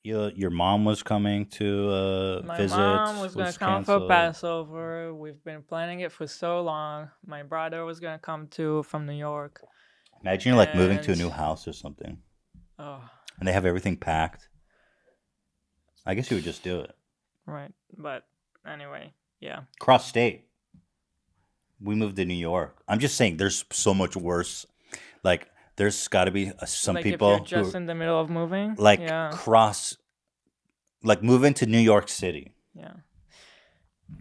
your mom was coming to My mom visit was gonna was come for canceled. Passover. We've been planning it for so long. My brother was gonna come too from New York, Imagine you're like moving to a and new house or something, oh, and they have everything packed. I guess you would just do it. right. But anyway, yeah. Cross state. We moved to New York. I'm just saying, there's so much worse. Like, there's got to be some Like if you're people just who in the middle of moving, like yeah, cross, like move into New York City. yeah.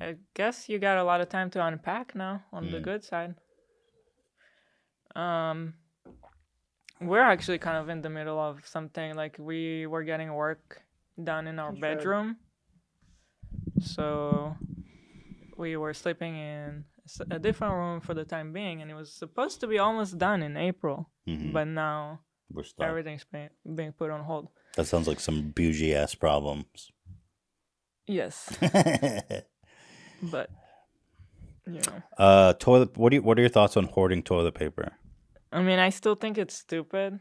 I guess you got a lot of time to unpack now. On the Mm. good side, um, we're actually kind of in the middle of something. Like we were getting work done in our You should. bedroom, so we were sleeping in a different room for the time being, and it was supposed to be almost done in April, Hmm. but now We're stuck. everything's being put on hold. That sounds like some bougie ass problems. Yes, but you know, Toilet. What are your thoughts on hoarding toilet paper? I mean, I still think it's stupid.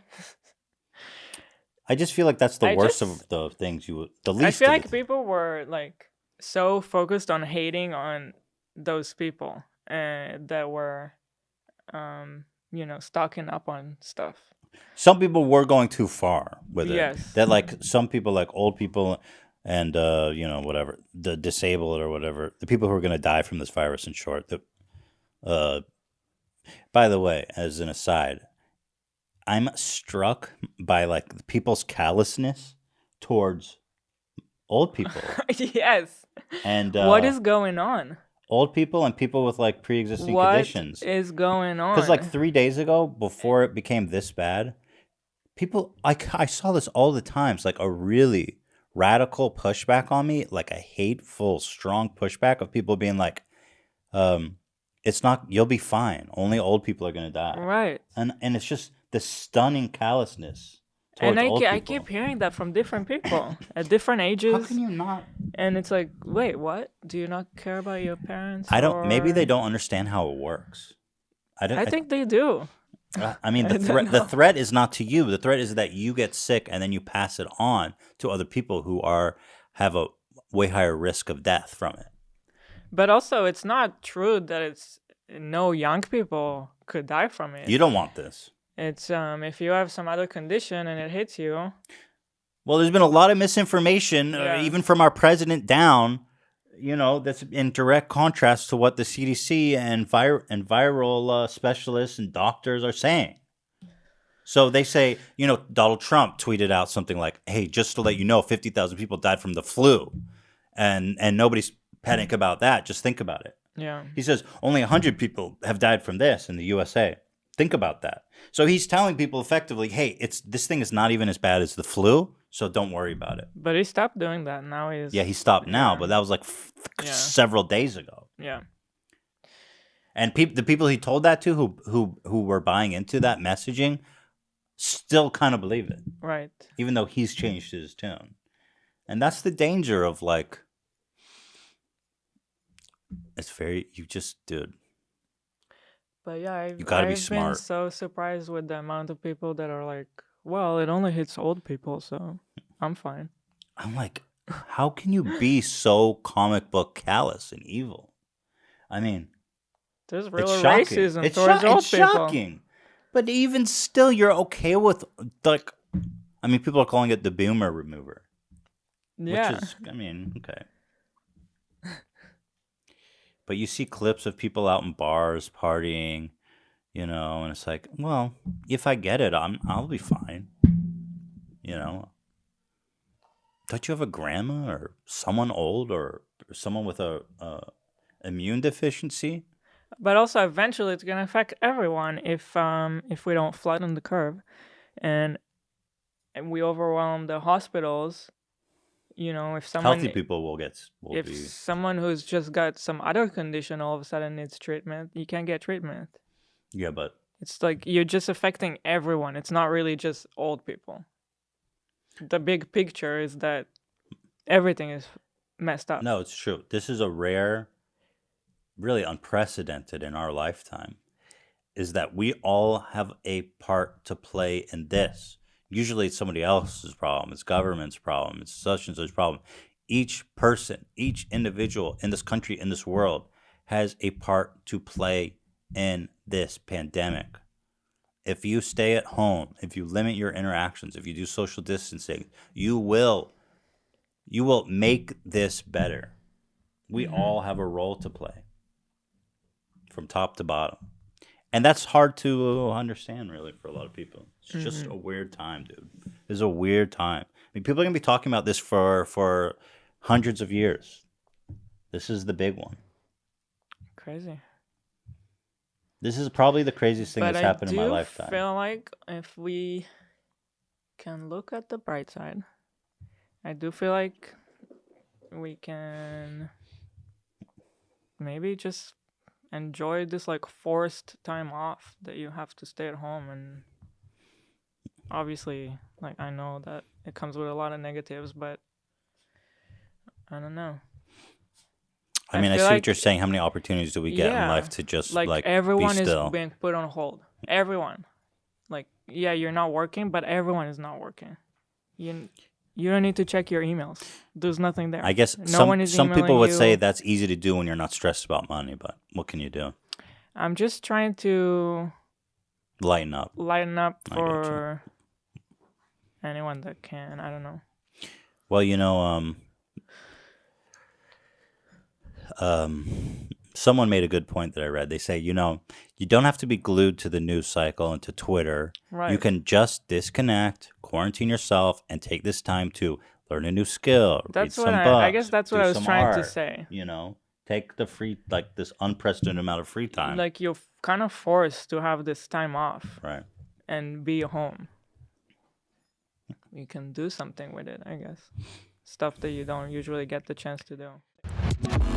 I just feel like that's the I worst just of the things the I least feel of like it. people were like so focused on hating on those people that were stocking up on stuff. Some people were going too far with it. Yes. That like some people, like old people, and whatever, the disabled or whatever, the people who are going to die from this virus. In short, uh, by the way, as an aside, I'm struck by like people's callousness towards old people Yes. and What is going on? old people and people with like pre-existing What conditions. is going Because like on? 3 days ago, before it became this bad, people I saw this all the times, like a really radical pushback on me, like a hateful, strong pushback of people being like, um, "It's not. You'll be fine. Only old people are gonna die," Right. and it's just the stunning callousness And towards old I keep people. hearing that from different people at different How can ages. you not? And it's like, wait, what? Do you not care about your parents? I don't. Maybe they Or. don't understand how it works. I don't. I think they do. I mean, I don't the know. threat is not to you. The threat is that you get sick and then you pass it on to other people who have a way higher risk of death from it. But also, it's not true that it's no young people could die from it. You don't want this. It's if you have some other condition and it hits you. Well, there's been a lot of misinformation, Yeah. even from our president down. That's in direct contrast to what the CDC and viral specialists and doctors are saying. So they say, Donald Trump tweeted out something like, "Hey, just to let you know, 50,000 people died from the flu," and nobody's panic about that. Just think about it. Yeah. He says only 100 people have died from this in the USA. Think about that. So he's telling people effectively, "Hey, this thing is not even as bad as the flu, so don't worry about it." But he stopped doing that. Now he's. Yeah, he stopped now, Yeah. but that was like Yeah. several days ago. Yeah. And the people he told that to, who were buying into that messaging, still kind of believe it, Right. even though he's changed his tune. And that's the danger of like, you just, dude, But yeah, you got to be I've been smart. so surprised with the amount of people that are like, well, it only hits old people, so I'm fine. I'm like, how can you be so comic book callous and evil? I mean, There's it's real shocking. racism towards old It's people. shocking. But even still, you're okay with, like, I mean, people are calling it the boomer remover. Yeah. Which is, I mean, okay. But you see clips of people out in bars partying, and it's like, well, if I get it, I'll be fine. Don't you have a grandma or someone old or someone with a immune deficiency? But also, eventually, it's gonna affect everyone if we don't flatten the curve, and we overwhelm the hospitals. If Healthy someone people will if be. someone who's just got some other condition all of a sudden needs treatment, you can't get treatment. Yeah, but It's like you're just affecting everyone. It's not really just old people. The big picture is that everything is messed up. no, it's true. This is a rare, really unprecedented in our lifetime, is that we all have a part to play in this. Usually it's somebody else's problem. It's government's problem. It's such and such problem. Each person, each individual in this country, in this world, has a part to play in this pandemic. If you stay at home, if you limit your interactions, if you do social distancing, you will make this better. We all have a role to play from top to bottom. And that's hard to understand, really, for a lot of people. It's just a weird time, dude. It's a weird time. I mean, people are gonna be talking about this for hundreds of years. This is the big one. Crazy. This is probably the craziest thing But that's I happened in my do lifetime. feel like if we can look at the bright side, I do feel like we can maybe just enjoy this like forced time off that you have to stay at home. And obviously, like, I know that it comes with a lot of negatives, but I don't know. I mean, I see feel what like, you're saying. How many opportunities do we get in yeah, life to just like like be everyone is still? being put on hold. Everyone. Like, yeah, you're not working, but everyone is not working. You don't need to check your emails. There's nothing there. I guess No one is some people emailing would say you. that's easy to do when you're not stressed about money, but what can you do? I'm just trying to Lighten up. lighten up I get you. for anyone that can. I don't know. Well, someone made a good point that I read. They say, you don't have to be glued to the news cycle and to Twitter. You Right. can just disconnect, quarantine yourself, and take this time to learn a new skill, read That's what some I guess books, that's what do I was some trying to art. say. Take the free, like this unprecedented amount of free time. Like, you're kind of forced to have this time off Right. and be home. You can do something with it, I guess. Stuff that you don't usually get the chance to do.